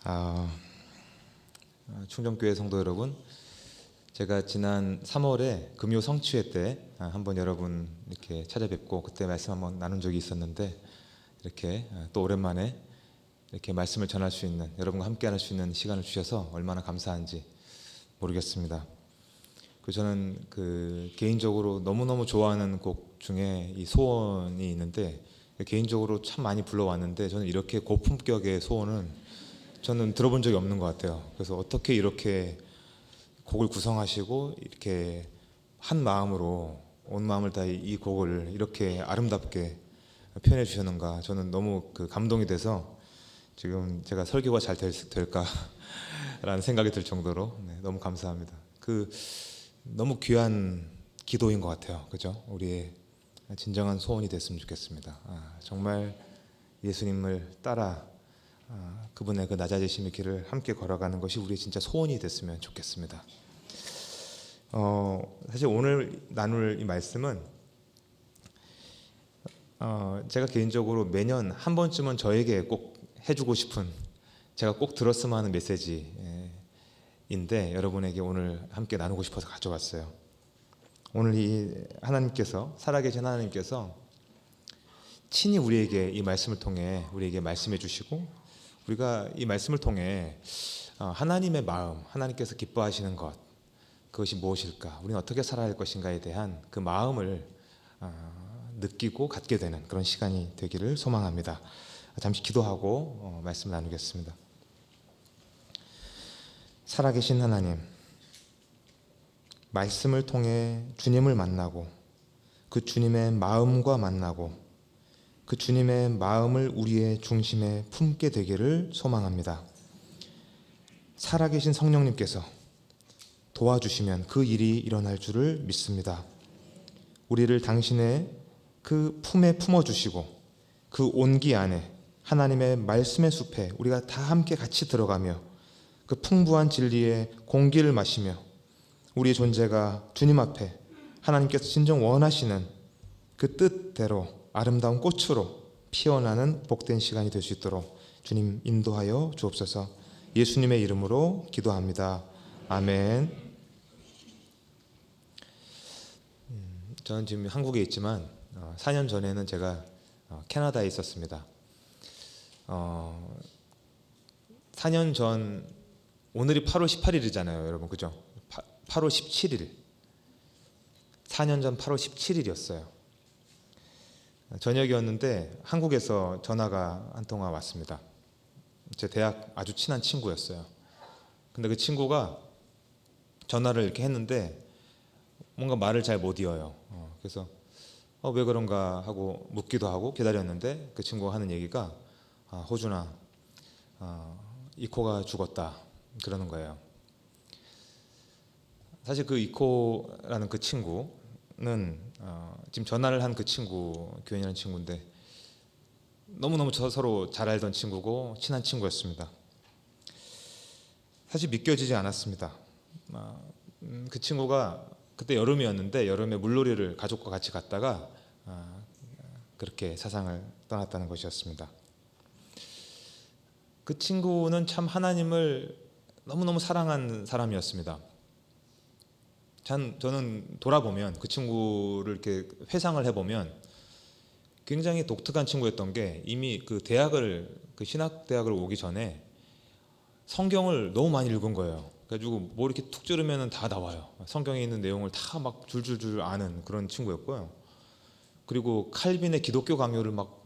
아, 충정교회 성도 여러분, 제가 지난 3월에 금요 성취회 때 한번 여러분 이렇게 찾아뵙고 그때 말씀 한번 나눈 적이 있었는데, 이렇게 또 오랜만에 이렇게 말씀을 전할 수 있는, 여러분과 함께 할 수 있는 시간을 주셔서 얼마나 감사한지 모르겠습니다. 저는 개인적으로 너무너무 좋아하는 곡 중에 이 소원이 있는데, 개인적으로 참 많이 불러왔는데, 저는 이렇게 고품격의 소원은 저는 들어본 적이 없는 것 같아요. 그래서 어떻게 이렇게 곡을 구성하시고 이렇게 한 마음으로 온 마음을 다해 이 곡을 이렇게 아름답게 표현해 주셨는가, 저는 너무 감동이 돼서 지금 제가 설교가 잘 될까라는 생각이 들 정도로 너무 감사합니다. 너무 귀한 기도인 것 같아요. 그죠? 우리의 진정한 소원이 됐으면 좋겠습니다. 정말 예수님을 따라 그분의 낮아지심의 길을 함께 걸어가는 것이 우리의 진짜 소원이 됐으면 좋겠습니다. 사실 오늘 나눌 이 말씀은 제가 개인적으로 매년 한 번쯤은 저에게 꼭 해주고 싶은, 제가 꼭 들었으면 하는 메시지인데, 여러분에게 오늘 함께 나누고 싶어서 가져왔어요. 오늘 이 하나님께서, 살아계신 하나님께서 친히 우리에게 이 말씀을 통해 우리에게 말씀해 주시고, 우리가 이 말씀을 통해 하나님의 마음, 하나님께서 기뻐하시는 것, 그것이 무엇일까, 우리는 어떻게 살아야 할 것인가에 대한 그 마음을 느끼고 갖게 되는 그런 시간이 되기를 소망합니다. 잠시 기도하고 말씀 나누겠습니다. 살아계신 하나님, 말씀을 통해 주님을 만나고 그 주님의 마음과 만나고 그 주님의 마음을 우리의 중심에 품게 되기를 소망합니다. 살아계신 성령님께서 도와주시면 그 일이 일어날 줄을 믿습니다. 우리를 당신의 그 품에 품어주시고 그 온기 안에, 하나님의 말씀의 숲에 우리가 다 함께 같이 들어가며 그 풍부한 진리의 공기를 마시며 우리의 존재가 주님 앞에 하나님께서 진정 원하시는 그 뜻대로 아름다운 꽃으로 피어나는 복된 시간이 될 수 있도록 주님 인도하여 주옵소서. 예수님의 이름으로 기도합니다. 아멘. 저는 지금 한국에 있지만 4년 전에는 제가 캐나다에 있었습니다. 4년 전, 오늘이 8월 18일이잖아요 여러분, 그죠? 8월 17일, 4년 전 8월 17일이었어요 저녁이었는데 한국에서 전화가 한 통화 왔습니다. 제 대학 아주 친한 친구였어요. 근데 그 친구가 전화를 이렇게 했는데 뭔가 말을 잘 못 이어요. 그래서 왜 그런가 하고 묻기도 하고 기다렸는데, 그 친구가 하는 얘기가 호준아, 이코가 죽었다, 그러는 거예요. 사실 그 이코라는 그 친구는 지금 전화를 한 그 친구, 교현이라는 친구인데 너무너무 서로 잘 알던 친구고 친한 친구였습니다. 사실 믿겨지지 않았습니다. 그 친구가 그때 여름이었는데 여름에 물놀이를 가족과 같이 갔다가 그렇게 세상을 떠났다는 것이었습니다. 그 친구는 참 하나님을 너무너무 사랑한 사람이었습니다. 저는 돌아보면 그 친구를 이렇게 회상을 해보면 굉장히 독특한 친구였던 게, 이미 그 신학대학을 오기 전에 성경을 너무 많이 읽은 거예요. 그래가지고 뭐 이렇게 툭 찌르면 다 나와요. 성경에 있는 내용을 다 막 줄줄줄 아는 그런 친구였고요. 그리고 칼빈의 기독교 강요를 막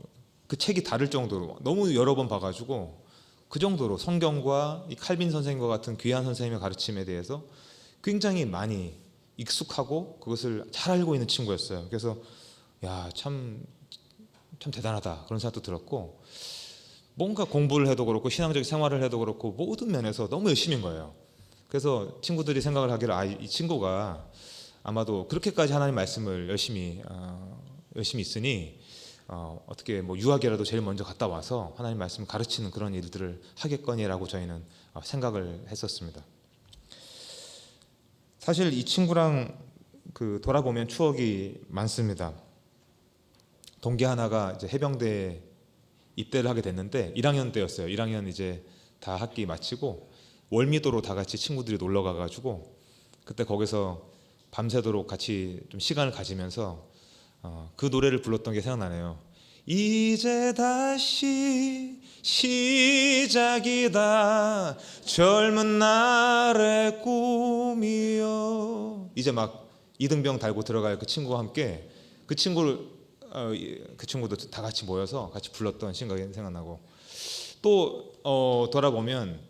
그 책이 다를 정도로 너무 여러 번 봐가지고 그 정도로 성경과 이 칼빈 선생님과 같은 귀한 선생님의 가르침에 대해서 굉장히 많이 익숙하고 그것을 잘 알고 있는 친구였어요. 그래서 참 대단하다, 그런 생각도 들었고, 뭔가 공부를 해도 그렇고 신앙적 생활을 해도 그렇고 모든 면에서 너무 열심인 거예요. 그래서 친구들이 생각을 하기를 이 친구가 아마도 그렇게까지 하나님 말씀을 열심히 있으니 어떻게 뭐 유학이라도 제일 먼저 갔다 와서 하나님 말씀을 가르치는 그런 일들을 하겠거니라고 저희는 생각을 했었습니다. 사실 이 친구랑 돌아보면 추억이 많습니다. 동기 하나가 이제 해병대에 입대를 하게 됐는데 1학년 때였어요. 1학년 이제 다 학기 마치고 월미도로 다 같이 친구들이 놀러 가가지고 그때 거기서 밤새도록 같이 좀 시간을 가지면서 그 노래를 불렀던 게 생각나네요. 이제 다시 시작이다 젊은 날의 꿈이여. 이제 막 이등병 달고 들어갈 그 친구와 함께 그 친구도 다 같이 모여서 같이 불렀던 생각이 생각나고, 또 돌아보면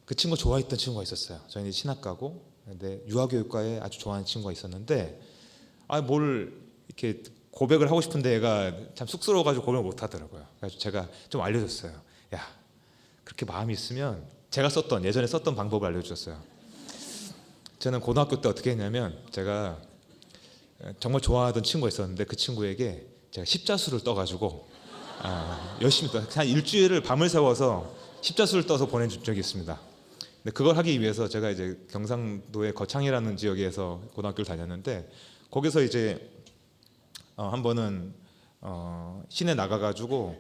그 친구 좋아했던 친구가 있었어요. 저희는 신학가고 근데 유아교육과에 아주 좋아하는 친구가 있었는데 뭘 이렇게 고백을 하고 싶은데 얘가 참 쑥스러워가지고 고백을 못 하더라고요. 그래서 제가 좀 알려줬어요. 야, 그렇게 마음이 있으면 제가 예전에 썼던 방법을 알려주셨어요. 저는 고등학교 때 어떻게 했냐면 제가 정말 좋아하던 친구가 있었는데 그 친구에게 제가 십자수를 떠가지고 열심히 한 일주일을 밤을 새워서 십자수를 떠서 보내준 적이 있습니다. 근데 그걸 하기 위해서 제가 이제 경상도의 거창이라는 지역에서 고등학교를 다녔는데 거기서 이제 한 번은 시내 나가가지고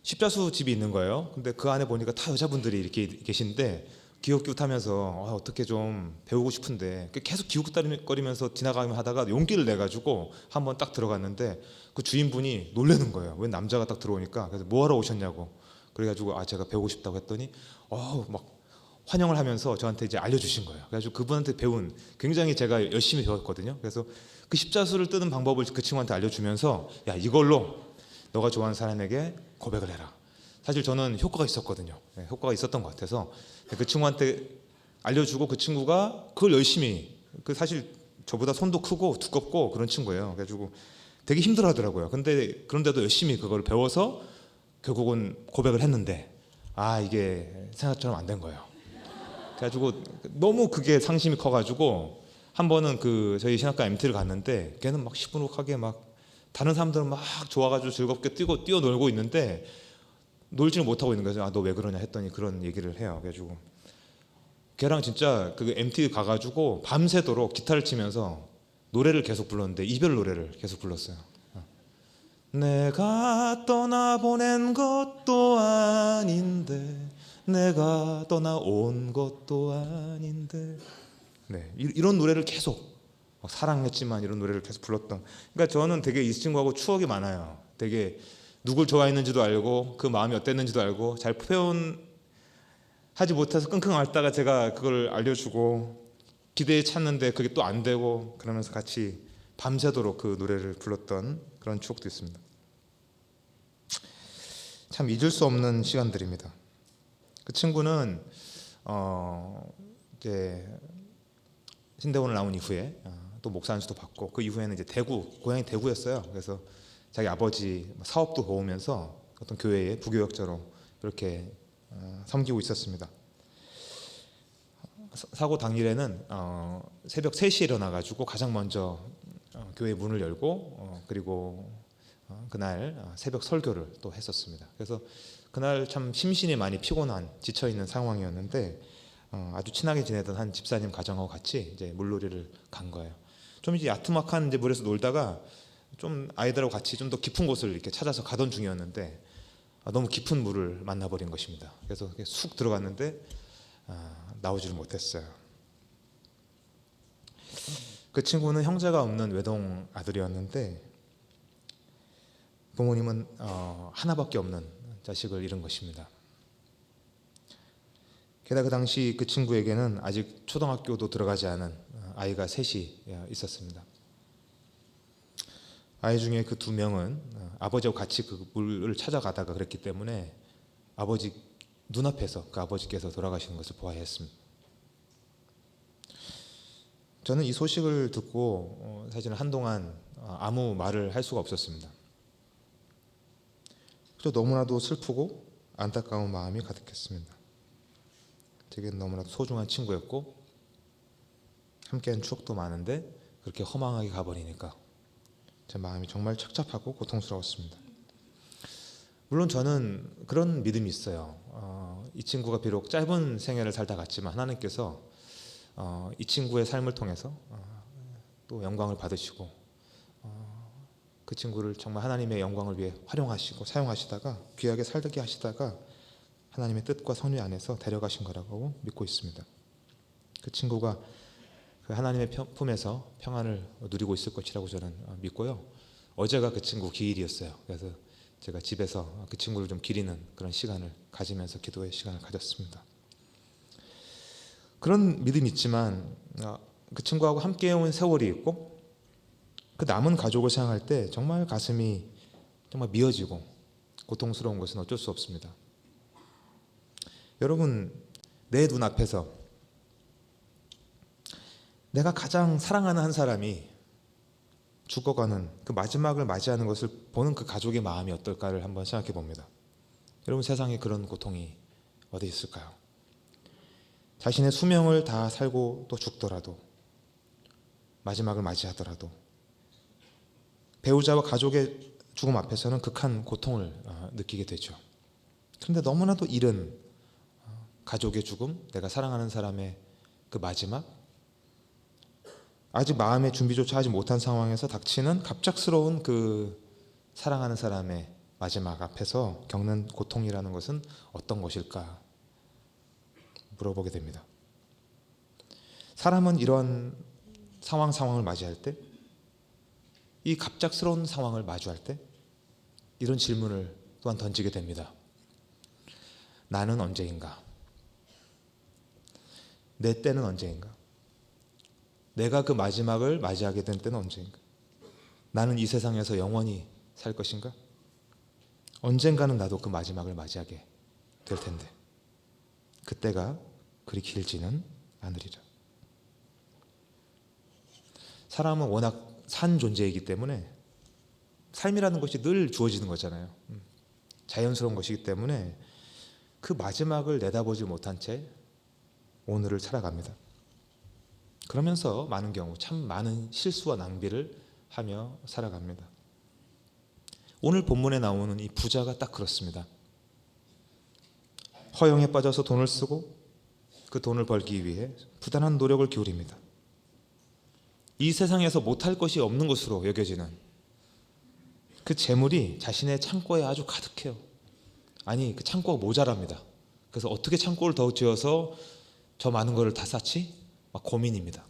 십자수 집이 있는 거예요. 근데 그 안에 보니까 다 여자분들이 이렇게 계신데 기웃기웃하면서 어떻게 좀 배우고 싶은데 계속 기웃거리면서 지나가면 하다가 용기를 내가지고 한번 딱 들어갔는데 그 주인분이 놀라는 거예요. 왜 남자가 딱 들어오니까. 그래서 뭐 하러 오셨냐고. 그래가지고 제가 배우고 싶다고 했더니 막 환영을 하면서 저한테 이제 알려주신 거예요. 그래가지고 그분한테 배운, 굉장히 제가 열심히 배웠거든요. 그래서 그 십자수를 뜨는 방법을 그 친구한테 알려주면서 야, 이걸로 너가 좋아하는 사람에게 고백을 해라. 사실 저는 효과가 있었거든요. 효과가 있었던 것 같아서 그 친구한테 알려주고 그 친구가 그걸 열심히, 사실 저보다 손도 크고 두껍고 그런 친구예요. 그래가지고 되게 힘들어하더라고요. 근데 그런데도 열심히 그걸 배워서 결국은 고백을 했는데 이게 생각처럼 안 된 거예요. 그래가지고 너무 그게 상심이 커가지고 한 번은 저희 신학과 MT를 갔는데 걔는 막 시무룩하게 막 다른 사람들은 막 좋아가지고 즐겁게 뛰어놀고 있는데 놀지는 못하고 있는 거죠. 너 왜 그러냐 했더니 그런 얘기를 해요. 그래가지고 걔랑 진짜 그 MT 가가지고 밤새도록 기타를 치면서 노래를 계속 불렀는데 이별 노래를 계속 불렀어요. 내가 떠나보낸 것도 아닌데 내가 떠나온 것도 아닌데. 네, 이런 노래를 계속 사랑했지만 이런 노래를 계속 불렀던. 그러니까 저는 되게 이 친구하고 추억이 많아요. 되게 누굴 좋아했는지도 알고 그 마음이 어땠는지도 알고 잘 표현하지 못해서 끙끙 앓다가 제가 그걸 알려주고 기대에 찼는데 그게 또 안 되고 그러면서 같이 밤새도록 그 노래를 불렀던 그런 추억도 있습니다. 참 잊을 수 없는 시간들입니다. 그 친구는 이제 신대원을 나온 이후에 또 목사 안수도 받고 그 이후에는 이제 고향이 대구였어요. 그래서 자기 아버지 사업도 도우면서 어떤 교회의 부교역자로 그렇게 섬기고 있었습니다. 사고 당일에는 새벽 3시에 일어나가지고 가장 먼저 교회 문을 열고 그리고 그날 새벽 설교를 또 했었습니다. 그래서 그날 참 심신이 많이 피곤한 지쳐있는 상황이었는데 아주 친하게 지내던 한 집사님 가정하고 같이 이제 물놀이를 간 거예요. 좀 이제 야트막한 이제 물에서 놀다가 좀 아이들하고 같이 좀 더 깊은 곳을 이렇게 찾아서 가던 중이었는데 너무 깊은 물을 만나버린 것입니다. 그래서 쑥 들어갔는데 나오지를 못했어요. 그 친구는 형제가 없는 외동 아들이었는데 부모님은 하나밖에 없는 자식을 잃은 것입니다. 게다가 그 당시 그 친구에게는 아직 초등학교도 들어가지 않은 아이가 셋이 있었습니다. 아이 중에 그 2명은 아버지하고 같이 그 물을 찾아가다가 그랬기 때문에 아버지 눈앞에서 그 아버지께서 돌아가시는 것을 보아야 했습니다. 저는 이 소식을 듣고 사실은 한동안 아무 말을 할 수가 없었습니다. 그래서 너무나도 슬프고 안타까운 마음이 가득했습니다. 제게는 너무나도 소중한 친구였고 함께한 추억도 많은데 그렇게 허망하게 가버리니까 제 마음이 정말 착잡하고 고통스러웠습니다. 물론 저는 그런 믿음이 있어요. 이 친구가 비록 짧은 생애를 살다 갔지만 하나님께서 이 친구의 삶을 통해서 또 영광을 받으시고 그 친구를 정말 하나님의 영광을 위해 활용하시고 사용하시다가 귀하게 살게 하시다가 하나님의 뜻과 선의 안에서 데려가신 거라고 믿고 있습니다. 그 친구가 그 하나님의 품에서 평안을 누리고 있을 것이라고 저는 믿고요. 어제가 그 친구 기일이었어요. 그래서 제가 집에서 그 친구를 좀 기리는 그런 시간을 가지면서 기도의 시간을 가졌습니다. 그런 믿음이 있지만 그 친구하고 함께 온 세월이 있고 그 남은 가족을 생각할 때 정말 가슴이 정말 미어지고 고통스러운 것은 어쩔 수 없습니다. 여러분, 내 눈앞에서 내가 가장 사랑하는 한 사람이 죽어가는 그 마지막을 맞이하는 것을 보는 그 가족의 마음이 어떨까를 한번 생각해 봅니다. 여러분, 세상에 그런 고통이 어디 있을까요? 자신의 수명을 다 살고 또 죽더라도, 마지막을 맞이하더라도 배우자와 가족의 죽음 앞에서는 극한 고통을 느끼게 되죠. 그런데 너무나도 이른 가족의 죽음, 내가 사랑하는 사람의 그 마지막, 아직 마음의 준비조차 하지 못한 상황에서 닥치는 갑작스러운 그 사랑하는 사람의 마지막 앞에서 겪는 고통이라는 것은 어떤 것일까 물어보게 됩니다. 사람은 이런 상황을 맞이할 때, 이 갑작스러운 상황을 마주할 때 이런 질문을 또한 던지게 됩니다. 나는 언제인가? 내 때는 언제인가? 내가 그 마지막을 맞이하게 된 때는 언제인가? 나는 이 세상에서 영원히 살 것인가? 언젠가는 나도 그 마지막을 맞이하게 될 텐데 그때가 그리 길지는 않으리라. 사람은 워낙 산 존재이기 때문에 삶이라는 것이 늘 주어지는 거잖아요. 자연스러운 것이기 때문에 그 마지막을 내다보지 못한 채 오늘을 살아갑니다. 그러면서 많은 경우 참 많은 실수와 낭비를 하며 살아갑니다. 오늘 본문에 나오는 이 부자가 딱 그렇습니다. 허영에 빠져서 돈을 쓰고 그 돈을 벌기 위해 부단한 노력을 기울입니다. 이 세상에서 못할 것이 없는 것으로 여겨지는 그 재물이 자신의 창고에 아주 가득해요. 아니, 그 창고가 모자랍니다. 그래서 어떻게 창고를 더 지어서 저 많은 것을 다 쌓지? 막 고민입니다.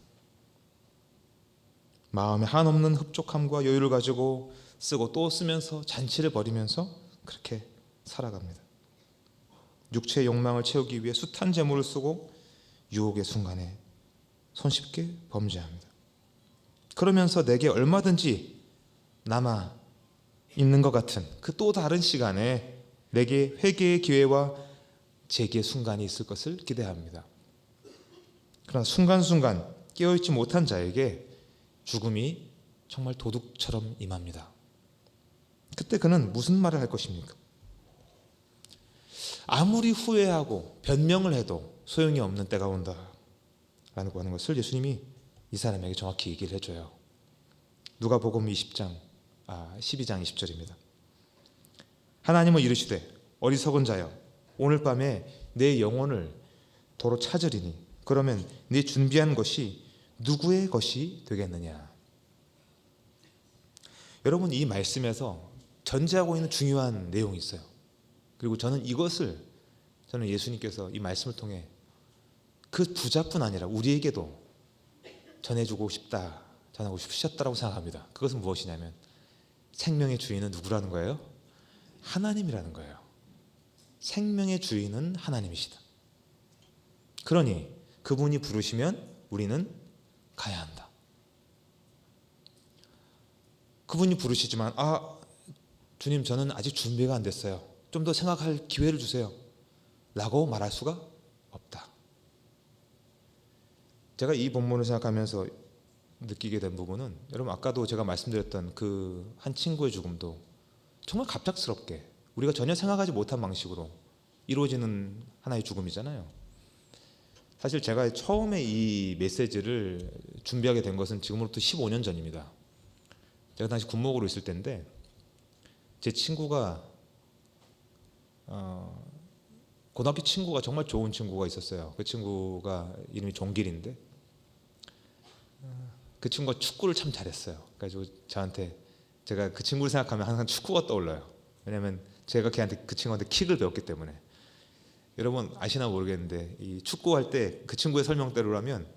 마음에 한없는 흡족함과 여유를 가지고 쓰고 또 쓰면서 잔치를 벌이면서 그렇게 살아갑니다. 육체의 욕망을 채우기 위해 숱한 재물을 쓰고 유혹의 순간에 손쉽게 범죄합니다. 그러면서 내게 얼마든지 남아 있는 것 같은 그 또 다른 시간에 내게 회개의 기회와 재기의 순간이 있을 것을 기대합니다. 그러나 순간순간 깨어있지 못한 자에게 죽음이 정말 도둑처럼 임합니다. 그때 그는 무슨 말을 할 것입니까? 아무리 후회하고 변명을 해도 소용이 없는 때가 온다 라고 하는 것을 예수님이 이 사람에게 정확히 얘기를 해줘요. 누가복음 12장 20절입니다. 하나님은 이르시되 어리석은 자여 오늘 밤에 내 영혼을 도로 찾으리니 그러면 네 준비한 것이 누구의 것이 되겠느냐. 여러분, 이 말씀에서 전제하고 있는 중요한 내용이 있어요. 그리고 저는 예수님께서 이 말씀을 통해 그 부자뿐 아니라 우리에게도 전하고 싶으셨다고 생각합니다. 그것은 무엇이냐면 생명의 주인은 누구라는 거예요? 하나님이라는 거예요. 생명의 주인은 하나님이시다. 그러니 그분이 부르시면 우리는 가야 한다. 그분이 부르시지만 주님, 저는 아직 준비가 안 됐어요. 좀 더 생각할 기회를 주세요 라고 말할 수가 없다. 제가 이 본문을 생각하면서 느끼게 된 부분은, 여러분 아까도 제가 말씀드렸던 그 한 친구의 죽음도 정말 갑작스럽게 우리가 전혀 생각하지 못한 방식으로 이루어지는 하나의 죽음이잖아요. 사실 제가 처음에 이 메시지를 준비하게 된 것은 지금으로부터 15년 전입니다. 제가 당시 군목으로 있을 때인데 제 친구가 고등학교 친구가 정말 좋은 친구가 있었어요. 그 친구가 이름이 종길인데 그 친구가 축구를 참 잘했어요. 그래가지고 저한테, 제가 그 친구를 생각하면 항상 축구가 떠올라요. 왜냐하면 제가 그 친구한테 킥을 배웠기 때문에. 여러분 아시나 모르겠는데 이 축구할 때 그 친구의 설명대로라면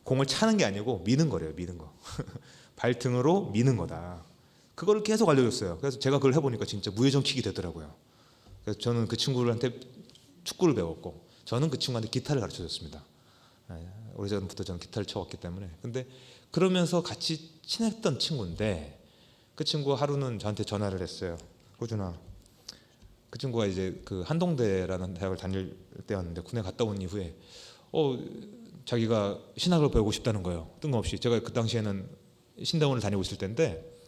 공을 차는 게 아니고 미는 거래요. 미는 거. 발등으로 미는 거다. 그거를 계속 알려줬어요. 그래서 제가 그걸 해보니까 진짜 무회전킥이 되더라고요. 그래서 저는 그 친구한테 축구를 배웠고 저는 그 친구한테 기타를 가르쳐줬습니다. 오래전부터 저는 기타를 쳐왔기 때문에. 근데 그러면서 같이 친했던 친구인데 그 친구가 하루는 저한테 전화를 했어요. 호준아, 그 친구가 이제 그 한동대라는 대학을 다닐 때였는데 군에 갔다 온 이후에 자기가 신학을 배우고 싶다는 거예요. 뜬금없이. 제가 그 당시에는 신대원을 다니고 있을 때인데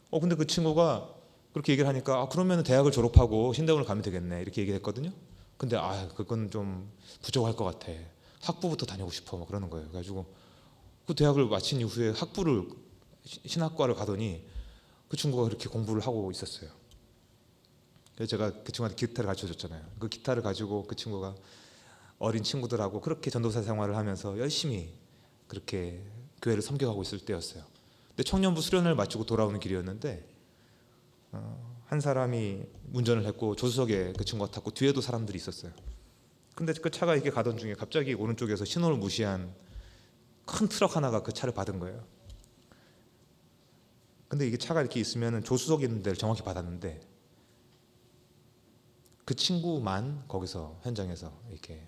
근데 그 친구가 그렇게 얘기를 하니까 그러면 대학을 졸업하고 신대원을 가면 되겠네 이렇게 얘기를 했거든요. 근데 그건 좀 부족할 것 같아. 학부부터 다니고 싶어 막 그러는 거예요. 그래가지고 그 대학을 마친 이후에 학부를 신학과를 가더니 그 친구가 그렇게 공부를 하고 있었어요. 그래서 제가 그 친구한테 기타를 가르쳐줬잖아요. 그 기타를 가지고 그 친구가 어린 친구들하고 그렇게 전도사 생활을 하면서 열심히 그렇게 교회를 섬겨가고 있을 때였어요. 근데 청년부 수련을 마치고 돌아오는 길이었는데 한 사람이 운전을 했고 조수석에 그 친구가 탔고 뒤에도 사람들이 있었어요. 근데 그 차가 이렇게 가던 중에 갑자기 오른쪽에서 신호를 무시한 큰 트럭 하나가 그 차를 받은 거예요. 근데 이게 차가 이렇게 있으면 조수석에 있는 데를 정확히 받았는데 그 친구만 거기서 현장에서 이렇게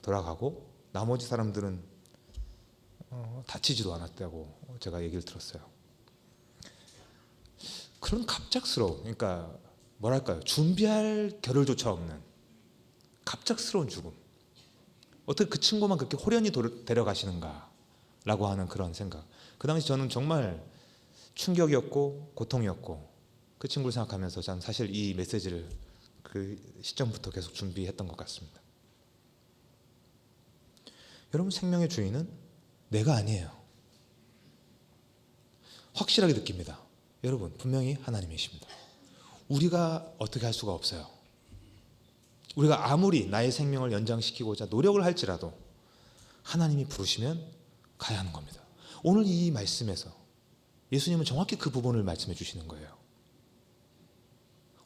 돌아가고 나머지 사람들은 다치지도 않았다고 제가 얘기를 들었어요. 그런 갑작스러운, 그러니까 뭐랄까요, 준비할 겨를조차 없는 갑작스러운 죽음. 어떻게 그 친구만 그렇게 호련히 데려가시는가라고 하는 그런 생각. 그 당시 저는 정말 충격이었고 고통이었고 그 친구를 생각하면서 저는 사실 이 메시지를 그 시점부터 계속 준비했던 것 같습니다. 여러분, 생명의 주인은 내가 아니에요. 확실하게 느낍니다. 여러분, 분명히 하나님이십니다. 우리가 어떻게 할 수가 없어요. 우리가 아무리 나의 생명을 연장시키고자 노력을 할지라도 하나님이 부르시면 가야 하는 겁니다. 오늘 이 말씀에서 예수님은 정확히 그 부분을 말씀해 주시는 거예요.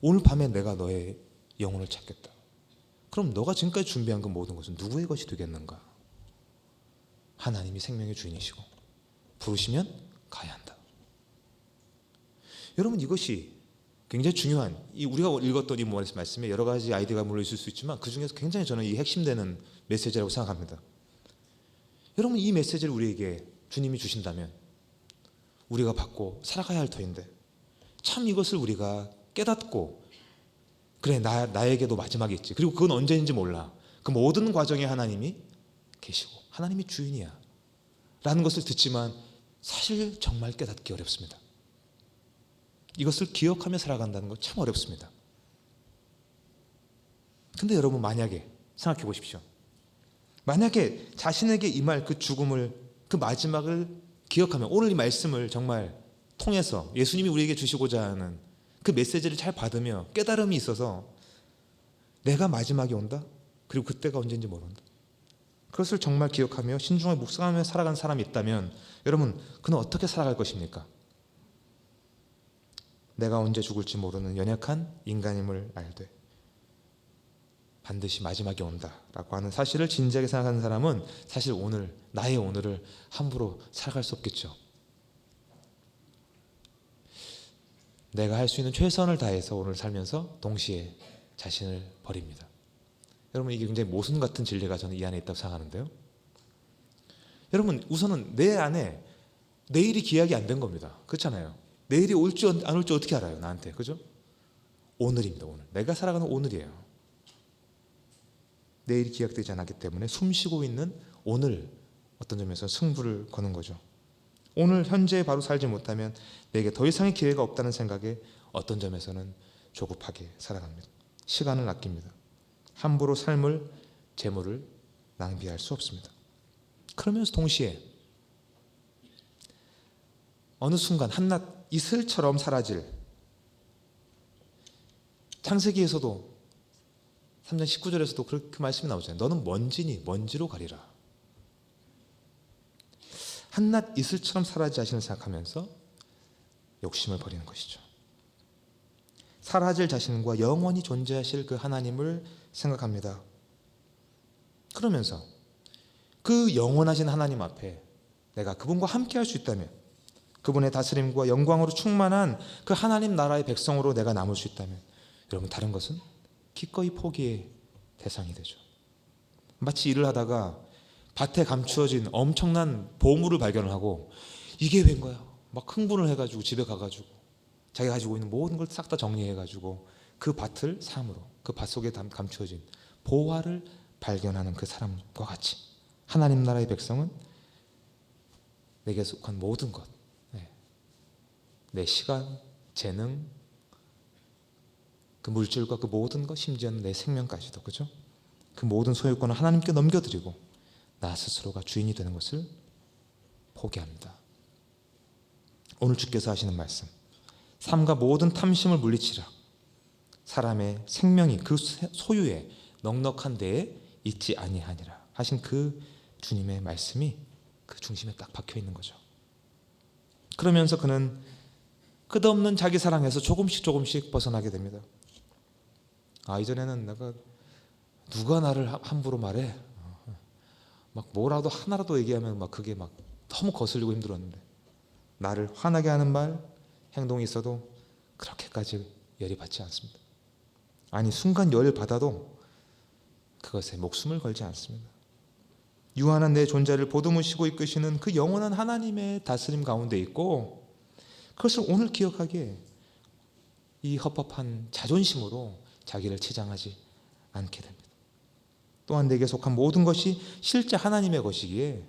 오늘 밤에 내가 너의 영혼을 찾겠다. 그럼 너가 지금까지 준비한 그 모든 것은 누구의 것이 되겠는가? 하나님이 생명의 주인이시고 부르시면 가야 한다. 여러분, 이것이 굉장히 중요한, 우리가 읽었던 이 말씀에 여러 가지 아이디어가 물려 있을 수 있지만 그 중에서 굉장히 저는 이 핵심되는 메시지라고 생각합니다. 여러분, 이 메시지를 우리에게 주님이 주신다면 우리가 받고 살아가야 할 터인데 참 이것을 우리가 깨닫고 그래, 나에게도 마지막이 있지. 그리고 그건 언제인지 몰라. 그 모든 과정에 하나님이 계시고 하나님이 주인이야 라는 것을 듣지만 사실 정말 깨닫기 어렵습니다. 이것을 기억하며 살아간다는 거 참 어렵습니다. 근데 여러분, 만약에 생각해 보십시오. 만약에 자신에게 임할 그 죽음을, 그 마지막을 기억하며 오늘 이 말씀을 정말 통해서 예수님이 우리에게 주시고자 하는 그 메시지를 잘 받으며 깨달음이 있어서 내가 마지막이 온다? 그리고 그때가 언제인지 모른다. 그것을 정말 기억하며 신중하게 묵상하며 살아간 사람이 있다면 여러분, 그는 어떻게 살아갈 것입니까? 내가 언제 죽을지 모르는 연약한 인간임을 알되 반드시 마지막이 온다라고 하는 사실을 진지하게 생각하는 사람은 사실 오늘, 나의 오늘을 함부로 살아갈 수 없겠죠. 내가 할 수 있는 최선을 다해서 오늘 살면서 동시에 자신을 버립니다. 여러분, 이게 굉장히 모순 같은 진리가 저는 이 안에 있다고 생각하는데요. 여러분, 우선은 내 안에 내일이 기약이 안 된 겁니다. 그렇잖아요. 내일이 올지 안 올지 어떻게 알아요, 나한테. 그죠? 오늘입니다. 오늘. 내가 살아가는 오늘이에요. 내일이 기약되지 않았기 때문에 숨쉬고 있는 오늘, 어떤 점에서 승부를 거는 거죠. 오늘 현재에 바로 살지 못하면 내게 더 이상의 기회가 없다는 생각에 어떤 점에서는 조급하게 살아갑니다. 시간을 아낍니다. 함부로 삶을, 재물을 낭비할 수 없습니다. 그러면서 동시에 어느 순간 한낱 이슬처럼 사라질, 창세기에서도 3장 19절에서도 그렇게 말씀이 나오잖아요. 너는 먼지니 먼지로 가리라. 한낱 이슬처럼 사라질 자신을 생각하면서 욕심을 버리는 것이죠. 사라질 자신과 영원히 존재하실 그 하나님을 생각합니다. 그러면서 그 영원하신 하나님 앞에 내가 그분과 함께 할 수 있다면, 그분의 다스림과 영광으로 충만한 그 하나님 나라의 백성으로 내가 남을 수 있다면, 여러분, 다른 것은 기꺼이 포기의 대상이 되죠. 마치 일을 하다가 밭에 감추어진 엄청난 보물을 발견을 하고 이게 웬 거야? 막 흥분을 해가지고 집에 가가지고 자기가 가지고 있는 모든 걸 싹 다 정리해가지고 그 밭을 삶으로, 그 밭 속에 감추어진 보화를 발견하는 그 사람과 같이 하나님 나라의 백성은 내게 속한 모든 것, 내 시간, 재능, 그 물질과 그 모든 것, 심지어는 내 생명까지도, 그죠? 그 모든 소유권을 하나님께 넘겨드리고 나 스스로가 주인이 되는 것을 포기합니다. 오늘 주께서 하시는 말씀, 삶과 모든 탐심을 물리치라. 사람의 생명이 그 소유에 넉넉한 데에 있지 아니하니라 하신 그 주님의 말씀이 그 중심에 딱 박혀 있는 거죠. 그러면서 그는 끝없는 자기 사랑에서 조금씩 벗어나게 됩니다. 이전에는 내가 누가 나를 함부로 말해, 막 뭐라도 하나라도 얘기하면 막 그게 막 너무 거슬리고 힘들었는데, 나를 화나게 하는 말, 행동이 있어도 그렇게까지 열이 받지 않습니다. 아니, 순간 열을 받아도 그것에 목숨을 걸지 않습니다. 유한한 내 존재를 보듬으시고 이끄시는 그 영원한 하나님의 다스림 가운데 있고, 그것을 오늘 기억하기에 이 헛헛한 자존심으로 자기를 치장하지 않게 됩니다. 또한 내게 속한 모든 것이 실제 하나님의 것이기에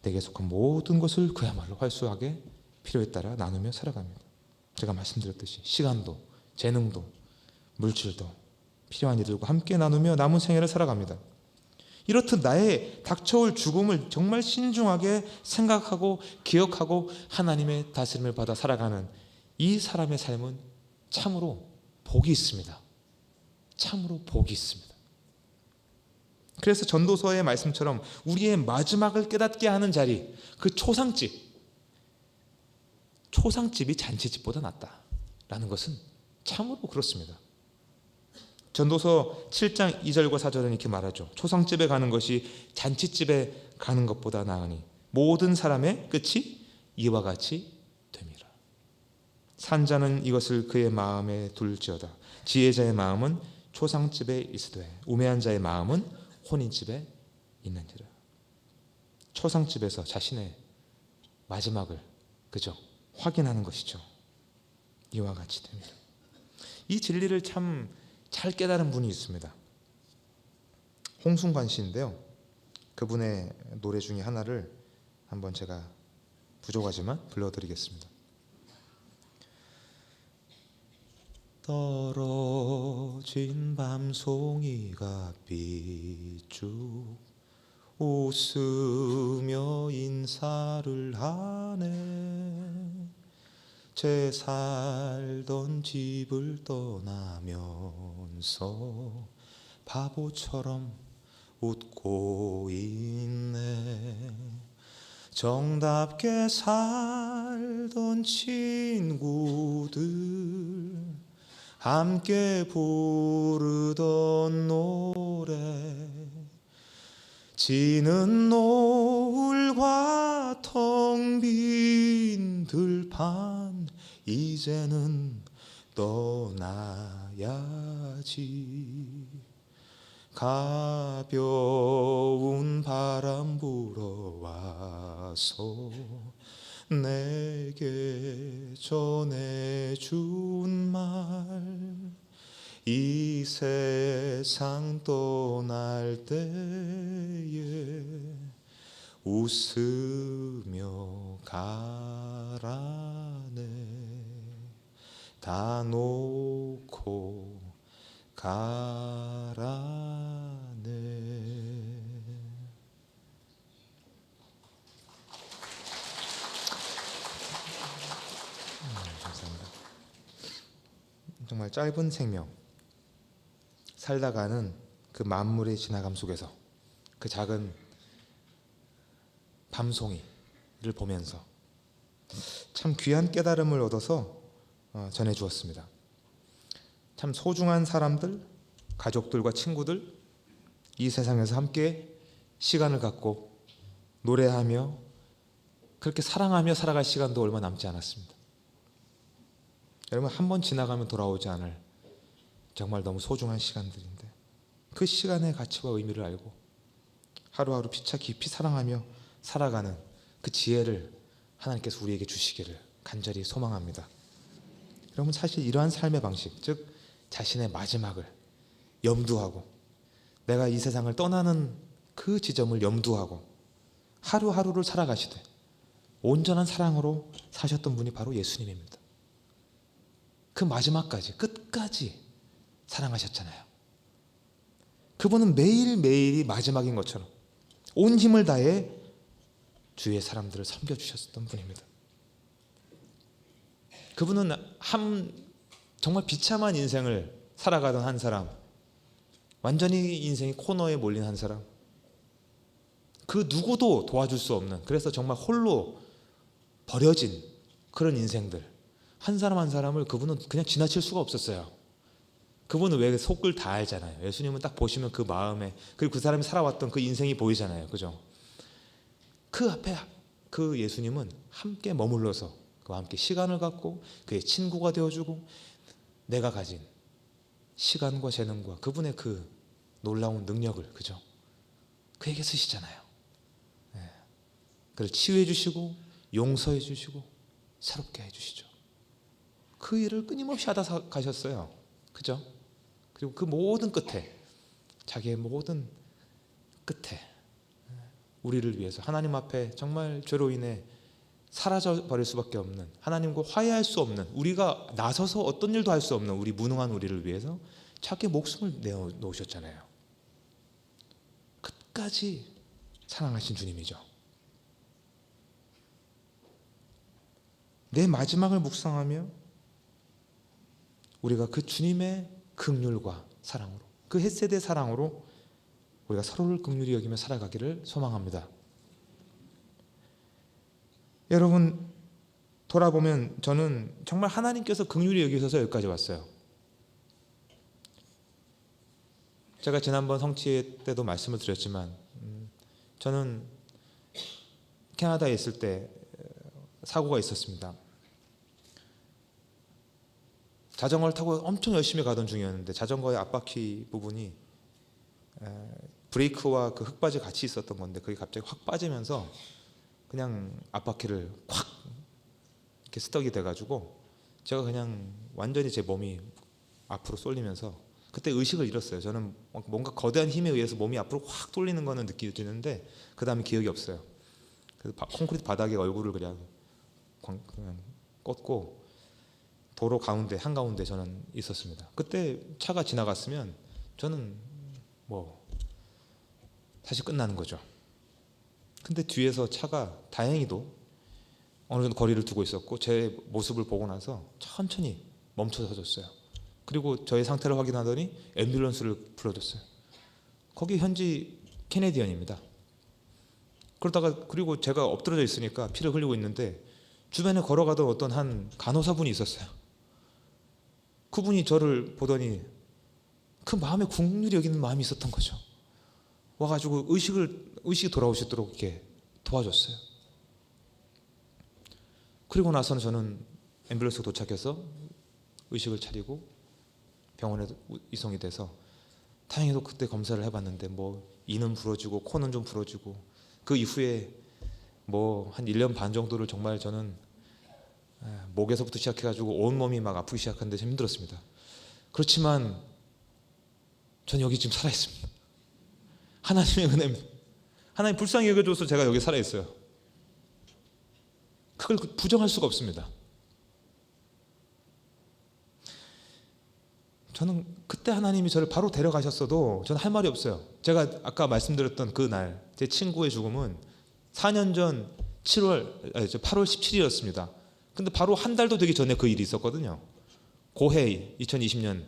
내게 속한 모든 것을 그야말로 활수하게 필요에 따라 나누며 살아갑니다. 제가 말씀드렸듯이 시간도, 재능도, 물질도 필요한 이들과 함께 나누며 남은 생애를 살아갑니다. 이렇듯 나의 닥쳐올 죽음을 정말 신중하게 생각하고 기억하고 하나님의 다스림을 받아 살아가는 이 사람의 삶은 참으로 복이 있습니다. 참으로 복이 있습니다. 그래서 전도서의 말씀처럼 우리의 마지막을 깨닫게 하는 자리, 그 초상집이 잔치집보다 낫다라는 것은 참으로 그렇습니다. 전도서 7장 2절과 4절은 이렇게 말하죠. 초상집에 가는 것이 잔치집에 가는 것보다 나으니 모든 사람의 끝이 이와 같이 됨이라. 산자는 이것을 그의 마음에 둘지어다. 지혜자의 마음은 초상집에 있으되 우매한 자의 마음은 혼인집에 있느니라. 초상집에서 자신의 마지막을, 그죠, 확인하는 것이죠. 이와 같이 됩니다. 이 진리를 참 잘 깨달은 분이 있습니다. 홍순관 씨인데요, 그분의 노래 중에 하나를 한번 제가 부족하지만 불러드리겠습니다. 떨어진 밤송이가 삐쭉 웃으며 인사를 하네. 제 살던 집을 떠나면서 바보처럼 웃고 있네. 정답게 살던 친구들 함께 부르던 노래, 지는 노을과 텅 빈 들판 이제는 떠나야지. 가벼운 바람 불어와서 내게 전해준 말, 이 세상 떠날 때에 웃으며 가라네. 다 놓고 가라네. 감사합니다. 정말 짧은 생명 살다가는 그 만물의 지나감 속에서 그 작은 밤송이를 보면서 참 귀한 깨달음을 얻어서 전해 주었습니다. 참 소중한 사람들, 가족들과 친구들, 이 세상에서 함께 시간을 갖고 노래하며 그렇게 사랑하며 살아갈 시간도 얼마 남지 않았습니다. 여러분, 한 번 지나가면 돌아오지 않을 정말 너무 소중한 시간들인데 그 시간의 가치와 의미를 알고 하루하루 피차 깊이 사랑하며 살아가는 그 지혜를 하나님께서 우리에게 주시기를 간절히 소망합니다. 여러분, 사실 이러한 삶의 방식, 즉 자신의 마지막을 염두하고 내가 이 세상을 떠나는 그 지점을 염두하고 하루하루를 살아가시되 온전한 사랑으로 사셨던 분이 바로 예수님입니다. 그 마지막까지, 끝까지 사랑하셨잖아요. 그분은 매일매일이 마지막인 것처럼 온 힘을 다해 주의 사람들을 섬겨주셨던 분입니다. 그분은 정말 비참한 인생을 살아가던 한 사람, 완전히 인생이 코너에 몰린 한 사람, 그 누구도 도와줄 수 없는, 그래서 정말 홀로 버려진 그런 인생들, 한 사람 한 사람을 그분은 그냥 지나칠 수가 없었어요. 그분은 왜 속을 다 알잖아요. 예수님은 딱 보시면 그 마음에, 그리고 그 사람이 살아왔던 그 인생이 보이잖아요. 그죠? 그 앞에 그 예수님은 함께 머물러서 그와 함께 시간을 갖고 그의 친구가 되어주고 내가 가진 시간과 재능과 그분의 그 놀라운 능력을, 그죠? 그에게 쓰시잖아요. 네. 그를 치유해 주시고 용서해 주시고 새롭게 해주시죠. 그 일을 끊임없이 하다 가셨어요. 그죠? 그리고 그 모든 끝에, 자기의 모든 끝에 우리를 위해서 하나님 앞에 정말 죄로 인해 사라져 버릴 수밖에 없는, 하나님과 화해할 수 없는, 우리가 나서서 어떤 일도 할 수 없는 우리 무능한 우리를 위해서 자기의 목숨을 내어놓으셨잖아요. 끝까지 사랑하신 주님이죠. 내 마지막을 묵상하며 우리가 그 주님의 긍휼과 사랑으로, 그 헷세대 사랑으로 우리가 서로를 긍휼히 여기며 살아가기를 소망합니다. 여러분, 돌아보면 저는 정말 하나님께서 긍휼히 여기셔서 여기까지 왔어요. 제가 지난번 성취 때도 말씀을 드렸지만 저는 캐나다에 있을 때 사고가 있었습니다. 자전거를 타고 엄청 열심히 가던 중이었는데 자전거의 앞바퀴 부분이 브레이크와 그 흙바지 같이 있었던 건데 그게 갑자기 확 빠지면서 그냥 앞바퀴를 콱 이렇게 스떡이 돼가지고 제가 그냥 완전히 제 몸이 앞으로 쏠리면서 그때 의식을 잃었어요. 저는 뭔가 거대한 힘에 의해서 몸이 앞으로 확 돌리는 거는 느껴지는데 그 다음에 기억이 없어요. 그래서 콘크리트 바닥에 얼굴을 그냥 꽂고 도로 가운데 한가운데 저는 있었습니다. 그때 차가 지나갔으면 저는 사실 끝나는 거죠. 근데 뒤에서 차가 다행히도 어느 정도 거리를 두고 있었고 제 모습을 보고 나서 천천히 멈춰서줬어요. 그리고 저의 상태를 확인하더니 앰뷸런스를 불러줬어요. 거기 현지 캐네디언입니다. 그러다가 그리고 제가 엎드려져 있으니까 피를 흘리고 있는데 주변에 걸어가던 어떤 한 간호사분이 있었어요. 그분이 저를 보더니 그 마음에 긍휼히 여기는 마음이 있었던 거죠. 와가지고 의식이 돌아오시도록 이렇게 도와줬어요. 그리고 나서는 저는 앰뷸런스가 도착해서 의식을 차리고 병원에 이송이 돼서 다행히도 그때 검사를 해봤는데 이는 부러지고 코는 좀 부러지고 그 이후에 한 1년 반 정도를 정말 저는 목에서부터 시작해가지고 온몸이 막 아프기 시작하는데 좀 힘들었습니다. 그렇지만 전 여기 지금 살아있습니다. 하나님의 은혜입니다. 하나님 불쌍히 여겨줘서 제가 여기 살아있어요. 그걸 부정할 수가 없습니다. 저는 그때 하나님이 저를 바로 데려가셨어도 저는 할 말이 없어요. 제가 아까 말씀드렸던 그 날 제 친구의 죽음은 4년 전 8월 17일이었습니다. 근데 바로 한 달도 되기 전에 그 일이 있었거든요. 고해 2020년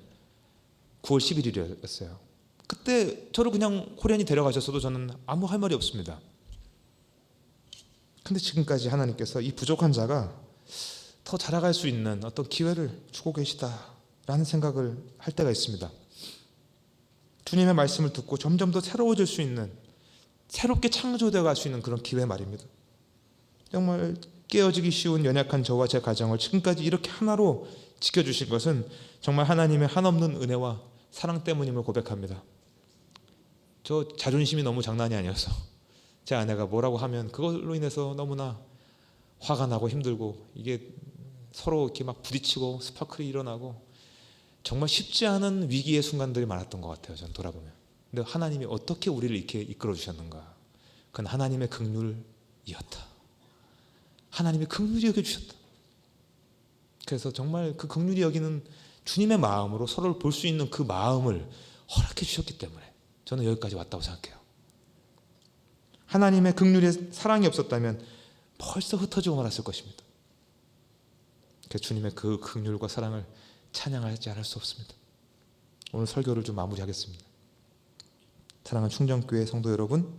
9월 11일이었어요. 그때 저를 그냥 호련히 데려가셨어도 저는 아무 할 말이 없습니다. 근데 지금까지 하나님께서 이 부족한 자가 더 자라갈 수 있는 어떤 기회를 주고 계시다라는 라는 생각을 할 때가 있습니다. 주님의 말씀을 듣고 점점 더 새로워질 수 있는, 새롭게 창조되어 갈 수 있는 그런 기회 말입니다. 정말 깨어지기 쉬운 연약한 저와 제 가정을 지금까지 이렇게 하나로 지켜주신 것은 정말 하나님의 한없는 은혜와 사랑 때문임을 고백합니다. 저 자존심이 너무 장난이 아니어서 제 아내가 뭐라고 하면 그걸로 인해서 너무나 화가 나고 힘들고, 이게 서로 이렇게 막 부딪히고 스파클이 일어나고 정말 쉽지 않은 위기의 순간들이 많았던 것 같아요. 저는 돌아보면. 근데 하나님이 어떻게 우리를 이렇게 이끌어 주셨는가? 그건 하나님의 긍휼이었다. 하나님이 긍휼히 여겨주셨다. 그래서 정말 그 긍휼히 여기는 주님의 마음으로 서로를 볼 수 있는 그 마음을 허락해 주셨기 때문에 저는 여기까지 왔다고 생각해요. 하나님의 긍휼의 사랑이 없었다면 벌써 흩어지고 말았을 것입니다. 그래서 주님의 그 긍휼과 사랑을 찬양하지 않을 수 없습니다. 오늘 설교를 좀 마무리하겠습니다. 사랑하는 충정교회 성도 여러분,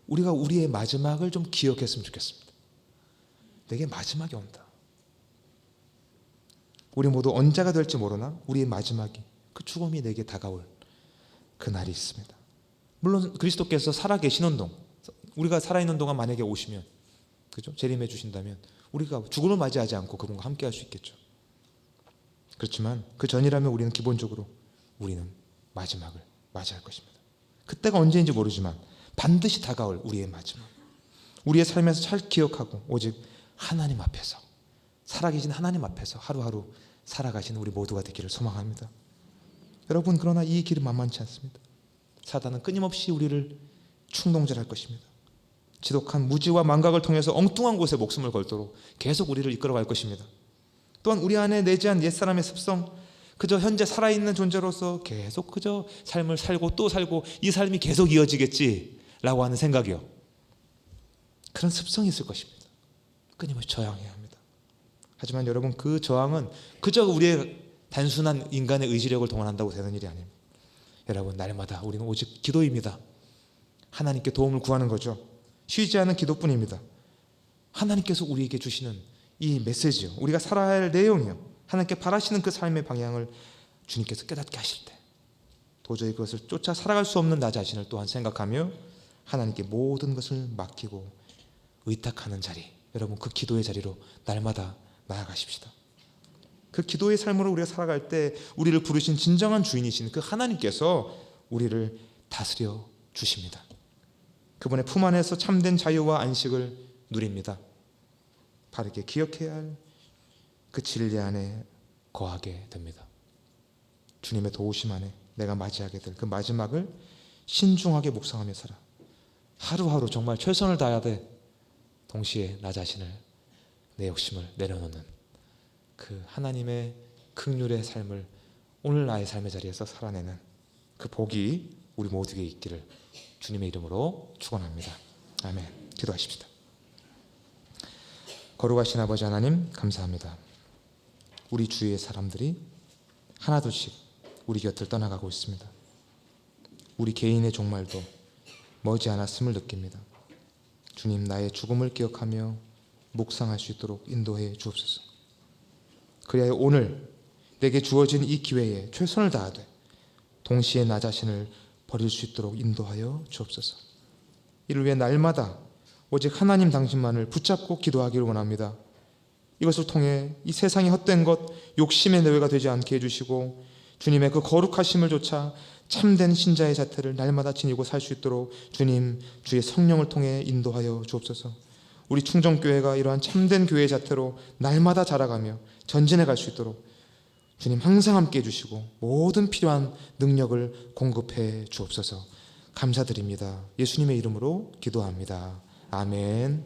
우리가 우리의 마지막을 좀 기억했으면 좋겠습니다. 내게 마지막이 온다. 우리 모두 언제가 될지 모르나 우리의 마지막이, 그 죽음이 내게 다가올 그 날이 있습니다. 물론 그리스도께서 살아계시는 동안, 우리가 살아있는 동안 만약에 오시면, 그죠? 재림해 주신다면 우리가 죽음을 맞이하지 않고 그분과 함께 할 수 있겠죠. 그렇지만 그 전이라면 우리는 기본적으로 우리는 마지막을 맞이할 것입니다. 그때가 언제인지 모르지만 반드시 다가올 우리의 마지막, 우리의 삶에서 잘 기억하고 오직 하나님 앞에서, 살아계신 하나님 앞에서 하루하루 살아가시는 우리 모두가 되기를 소망합니다. 여러분, 그러나 이 길은 만만치 않습니다. 사단은 끊임없이 우리를 충동질할 것입니다. 지독한 무지와 망각을 통해서 엉뚱한 곳에 목숨을 걸도록 계속 우리를 이끌어갈 것입니다. 또한 우리 안에 내재한 옛사람의 습성, 그저 현재 살아있는 존재로서 계속 그저 삶을 살고 또 살고 이 삶이 계속 이어지겠지라고 하는 생각이요, 그런 습성이 있을 것입니다. 끊임없이 저항해야 합니다. 하지만 여러분, 그 저항은 그저 우리의 단순한 인간의 의지력을 동원한다고 되는 일이 아닙니다. 여러분, 날마다 우리는 오직 기도입니다. 하나님께 도움을 구하는 거죠. 쉬지 않은 기도뿐입니다. 하나님께서 우리에게 주시는 이 메시지요, 우리가 살아야 할 내용이요, 하나님께 바라시는 그 삶의 방향을 주님께서 깨닫게 하실 때 도저히 그것을 쫓아 살아갈 수 없는 나 자신을 또한 생각하며 하나님께 모든 것을 맡기고 의탁하는 자리, 여러분, 그 기도의 자리로 날마다 나아가십시다. 그 기도의 삶으로 우리가 살아갈 때 우리를 부르신 진정한 주인이신 그 하나님께서 우리를 다스려 주십니다. 그분의 품 안에서 참된 자유와 안식을 누립니다. 바르게 기억해야 할 그 진리 안에 거하게 됩니다. 주님의 도우심 안에 내가 맞이하게 될 그 마지막을 신중하게 묵상하며 살아 하루하루 정말 최선을 다해야 돼. 동시에 나 자신을, 내 욕심을 내려놓는 그 하나님의 긍휼의 삶을 오늘 나의 삶의 자리에서 살아내는 그 복이 우리 모두에게 있기를 주님의 이름으로 축원합니다. 아멘. 기도하십시다. 거룩하신 아버지 하나님, 감사합니다. 우리 주위의 사람들이 하나둘씩 우리 곁을 떠나가고 있습니다. 우리 개인의 종말도 머지않았음을 느낍니다. 주님, 나의 죽음을 기억하며 묵상할 수 있도록 인도해 주옵소서. 그리하여 오늘 내게 주어진 이 기회에 최선을 다하되 동시에 나 자신을 버릴 수 있도록 인도하여 주옵소서. 이를 위해 날마다 오직 하나님 당신만을 붙잡고 기도하기를 원합니다. 이것을 통해 이 세상의 헛된 것, 욕심의 노예가 되지 않게 해주시고 주님의 그 거룩하심을 조차 참된 신자의 자태를 날마다 지니고 살 수 있도록 주님, 주의 성령을 통해 인도하여 주옵소서. 우리 충정교회가 이러한 참된 교회의 자태로 날마다 자라가며 전진해 갈 수 있도록 주님 항상 함께 해주시고 모든 필요한 능력을 공급해 주옵소서. 감사드립니다. 예수님의 이름으로 기도합니다. 아멘.